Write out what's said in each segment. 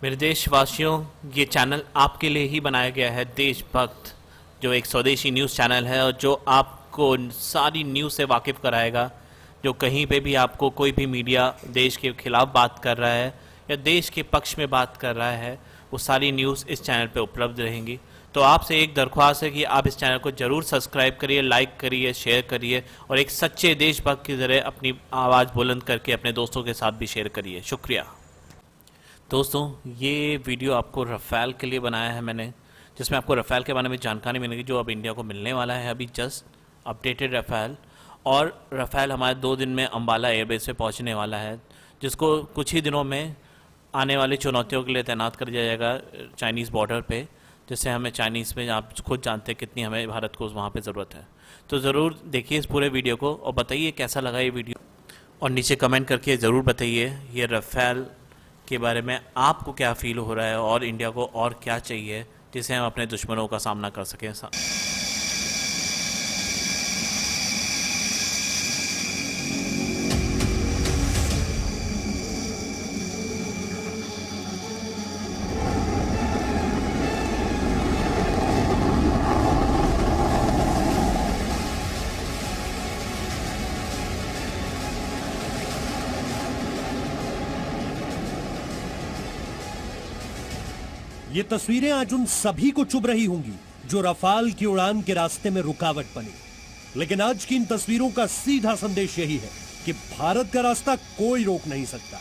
मेरे देशवासियों, ये चैनल आपके लिए ही बनाया गया है, देशभक्त, जो एक स्वदेशी न्यूज़ चैनल है और जो आपको सारी न्यूज़ से वाकिफ़ कराएगा। जो कहीं पे भी आपको कोई भी मीडिया देश के खिलाफ बात कर रहा है या देश के पक्ष में बात कर रहा है, वो सारी न्यूज़ इस चैनल पे उपलब्ध रहेंगी। तो आपसे एक दरख्वास्त है कि आप इस चैनल को ज़रूर सब्सक्राइब करिए, लाइक करिए, शेयर करिए और एक सच्चे देशभक्त की तरह अपनी आवाज़ बुलंद करके अपने दोस्तों के साथ भी शेयर करिए। शुक्रिया। दोस्तों, ये वीडियो आपको रफ़ेल के लिए बनाया है मैंने, जिसमें आपको रफ़ेल के बारे में जानकारी मिलेगी जो अब इंडिया को मिलने वाला है। अभी जस्ट अपडेटेड रफ़ेल, और रफ़ेल हमारे 2 दिन में अम्बाला एयरबेस पे पहुंचने वाला है, जिसको कुछ ही दिनों में आने वाली चुनौतियों के लिए तैनात कर दिया जाएगा चाइनीज़ बॉर्डर पे, जिससे हमें चाइनीज़ में, आप खुद जानते हैं कितनी हमें भारत को वहाँ पे ज़रूरत है। तो ज़रूर देखिए इस पूरे वीडियो को और बताइए कैसा लगा ये वीडियो, और नीचे कमेंट करके ज़रूर बताइए ये रफ़ेल के बारे में आपको क्या फ़ील हो रहा है और इंडिया को और क्या चाहिए जिससे हम अपने दुश्मनों का सामना कर सकें। ये तस्वीरें आज उन सभी को चुभ रही होंगी जो रफ़ाल की उड़ान के रास्ते में रुकावट बने, लेकिन आज की इन तस्वीरों का सीधा संदेश यही है कि भारत का रास्ता कोई रोक नहीं सकता।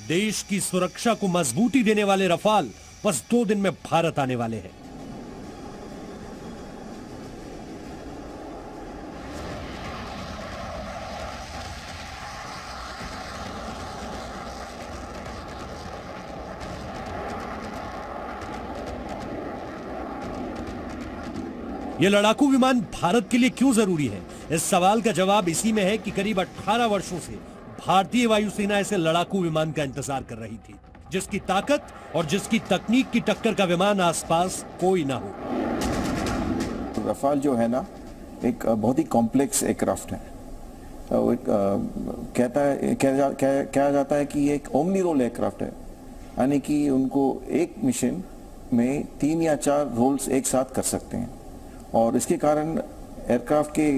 देश की सुरक्षा को मजबूती देने वाले रफ़ाल बस 2 दिन में भारत आने वाले हैं। ये लड़ाकू विमान भारत के लिए क्यों जरूरी है? इस सवाल का जवाब इसी में है कि करीब 18 वर्षों से भारतीय वायुसेना ऐसे लड़ाकू विमान का इंतजार कर रही थी, जिसकी ताकत और जिसकी तकनीक की टक्कर का विमान आसपास कोई ना हो। रफ़ाल जो है ना, एक बहुत ही कॉम्प्लेक्स एयरक्राफ्ट है। कहा जाता है कि ये एक ओमनी रोल एयरक्राफ्ट है, यानी कि उनको एक मिशन में 3 या 4 रोल्स एक साथ कर सकते हैं, और इसके कारण एयरक्राफ्ट के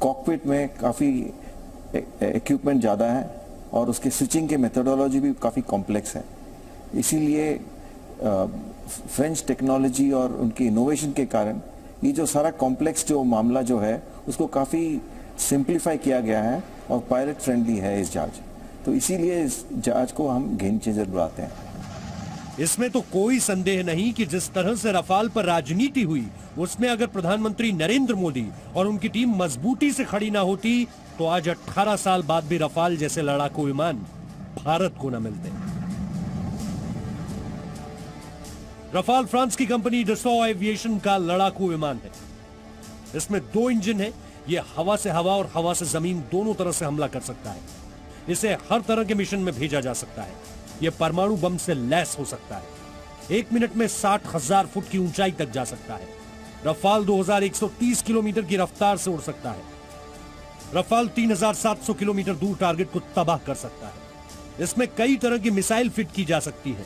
कॉकपिट में काफ़ी इक्विपमेंट ज़्यादा है और उसके स्विचिंग के मेथोडोलॉजी भी काफ़ी कॉम्प्लेक्स है। इसीलिए फ्रेंच टेक्नोलॉजी और उनकी इनोवेशन के कारण ये जो सारा कॉम्प्लेक्स जो मामला जो है उसको काफ़ी सिंप्लीफाई किया गया है और पायलट फ्रेंडली है इस जहाज। तो इसीलिए इस जहाज को हम गेम चेंजर बुलाते हैं। इसमें तो कोई संदेह नहीं कि जिस तरह से रफ़ाल पर राजनीति हुई, उसमें अगर प्रधानमंत्री नरेंद्र मोदी और उनकी टीम मजबूती से खड़ी ना होती तो आज 18 साल बाद भी रफ़ाल जैसे लड़ाकू विमान भारत को न मिलते। रफ़ाल फ्रांस की कंपनी डसॉ एविएशन का लड़ाकू विमान है। इसमें 2 इंजन है। यह हवा से हवा और हवा से जमीन दोनों तरह से हमला कर सकता है। इसे हर तरह के मिशन में भेजा जा सकता है। यह परमाणु बम से लैस हो सकता है। 1 मिनट में 60,000 फुट की ऊंचाई तक जा सकता है। रफ़ाल 2130 किलोमीटर की रफ्तार से उड़ सकता है। रफ़ाल 3700 किलोमीटर दूर टारगेट को तबाह कर सकता है। इसमें कई तरह की मिसाइल फिट की जा सकती है।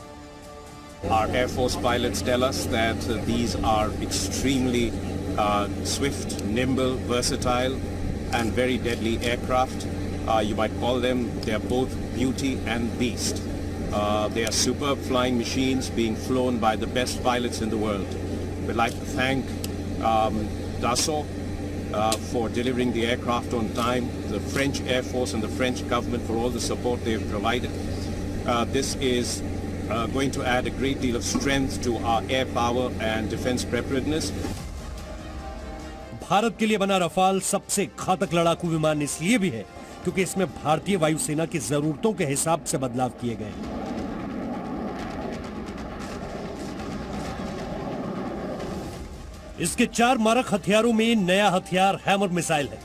Our Air Force pilots tell us that these are extremely swift, nimble, versatile, and very deadly aircraft. You might call them, they are both beauty and beast. They are superb flying machines being flown by the best pilots in the world. We'd like to thank Dassault for delivering the aircraft on time, the French Air Force and the French government for all the support they've provided. This is going to add a great deal of strength to our air power and defense preparedness. Bharat के लिए बना Rafale सबसे घातक लड़ाकू विमान इसलिए भी है क्योंकि इसमें भारतीय वायुसेना की जरूरतों के हिसाब से बदलाव किए गए हैं। इसके 4 मारक हथियारों में नया हथियार हैमर मिसाइल है।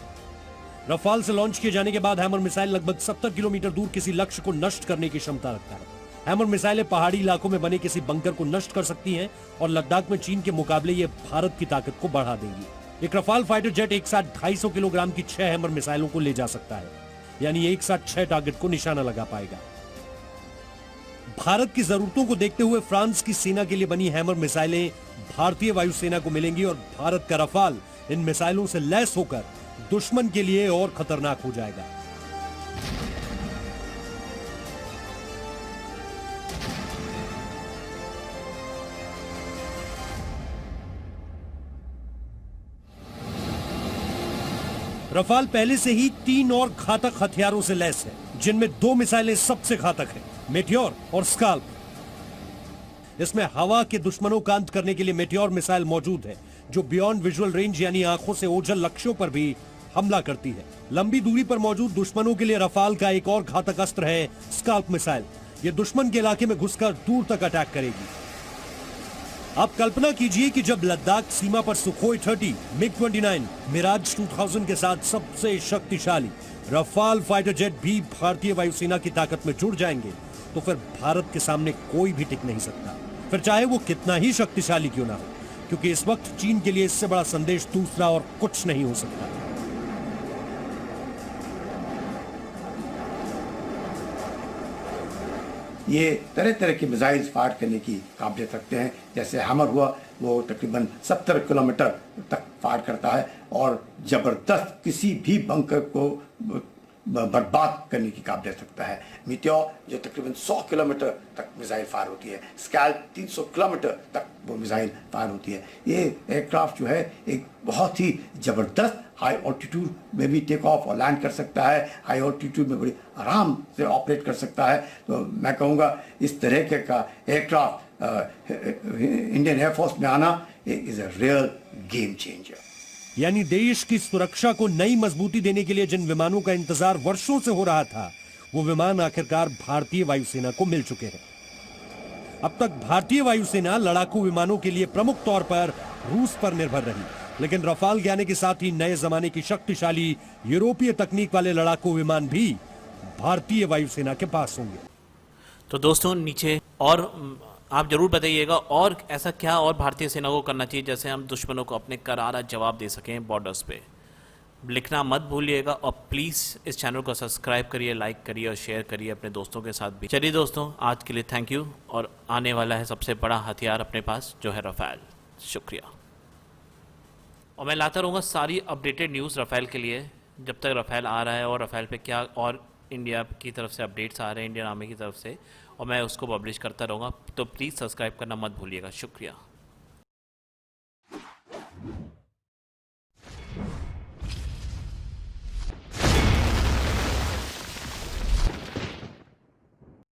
रफ़ाल से लॉन्च किए जाने के बाद हैमर मिसाइल लगभग 70 किलोमीटर दूर किसी लक्ष्य को नष्ट करने की क्षमता रखता है। हैमर मिसाइलें पहाड़ी इलाकों में बने किसी बंकर को नष्ट कर सकती हैं और लद्दाख में चीन के मुकाबले ये भारत की ताकत को बढ़ा देंगी। एक रफ़ाल फाइटर जेट एक साथ 250 किलोग्राम की 6 हैमर मिसाइलों को ले जा सकता है। यानी एक साथ 6 टारगेट को निशाना लगा पाएगा। भारत की जरूरतों को देखते हुए फ्रांस की सेना के लिए बनी हैमर मिसाइलें भारतीय वायुसेना को मिलेंगी और भारत का रफाल इन मिसाइलों से लैस होकर दुश्मन के लिए और खतरनाक हो जाएगा। रफाल पहले से ही 3 और घातक हथियारों से लैस है, जिनमें 2 मिसाइलें सबसे घातक हैं, मेटियोर और स्काल्प। इसमें हवा के दुश्मनों का अंत करने के लिए मेटियोर मिसाइल मौजूद है, जो बियॉन्ड विजुअल रेंज यानी आंखों से ओझल लक्ष्यों पर भी हमला करती है। लंबी दूरी पर मौजूद दुश्मनों के लिए रफाल का एक और घातक अस्त्र है स्काल्प मिसाइल। यह दुश्मन के इलाके में घुसकर दूर तक अटैक करेगी। आप कल्पना कीजिए कि जब लद्दाख सीमा पर सुखोई 30, मिग-29, मिराज 2000 के साथ सबसे शक्तिशाली रफाल फाइटर जेट भी भारतीय वायुसेना की ताकत में जुड़ जाएंगे, तो फिर भारत के सामने कोई भी टिक नहीं सकता, फिर चाहे वो कितना ही शक्तिशाली क्यों ना हो, क्योंकि इस वक्त चीन के लिए इससे बड़ा संदेश दूसरा और कुछ नहीं हो सकता। ये तरह तरह के मिसाइल फायर करने की काबिलियत रखते हैं। जैसे हैमर हुआ, वो तकरीबन 70 किलोमीटर तक फायर करता है और ज़बरदस्त किसी भी बंकर को बर्बाद करने की काबिलियत रखता है। मीटियोर जो तकरीबन 100 किलोमीटर तक मिसाइल फायर होती है, स्कैल्प 300 किलोमीटर तक वो मिसाइल फायर होती है। ये एयरक्राफ्ट जो है एक बहुत ही ज़बरदस्त हाई ऑल्टीट्यूड में भी टेक ऑफ और लैंड कर सकता है, हाई ऑल्टीट्यूड में बड़ी आराम से ऑपरेट कर सकता है। तो मैं कहूँगा इस तरह के का एयरक्राफ्ट इंडियन एयरफोर्स में आना is a real game changer. यानी देश की सुरक्षा को नई मजबूती देने के लिए जिन विमानों का इंतजार वर्षों से हो रहा था, वो विमान आखिरकार भारतीय वायुसेना को मिल चुके हैं। अब तक भारतीय वायुसेना लड़ाकू विमानों के लिए प्रमुख तौर पर रूस पर निर्भर रही, लेकिन रफाल के आने के साथ ही नए जमाने की शक्तिशाली यूरोपीय तकनीक वाले लड़ाकू विमान भी भारतीय वायुसेना के पास होंगे। तो दोस्तों नीचे और आप जरूर बताइएगा और ऐसा क्या और भारतीय सेना को करना चाहिए जैसे हम दुश्मनों को अपने करारा जवाब दे सकें बॉर्डर्स पे। लिखना मत भूलिएगा और प्लीज़ इस चैनल को सब्सक्राइब करिए, लाइक करिए और शेयर करिए अपने दोस्तों के साथ भी। चलिए दोस्तों, आज के लिए थैंक यू। और आने वाला है सबसे बड़ा हथियार अपने पास, जो है रफाल। शुक्रिया। और मैं लाता रहूँगा सारी अपडेटेड न्यूज़ रफाल के लिए, जब तक रफाल आ रहा है और रफाल पे क्या और इंडिया की तरफ से अपडेट्स आ रहे हैं, इंडियन आर्मी की तरफ से, और मैं उसको पब्लिश करता रहूँगा। तो प्लीज़ सब्सक्राइब करना मत भूलिएगा। शुक्रिया।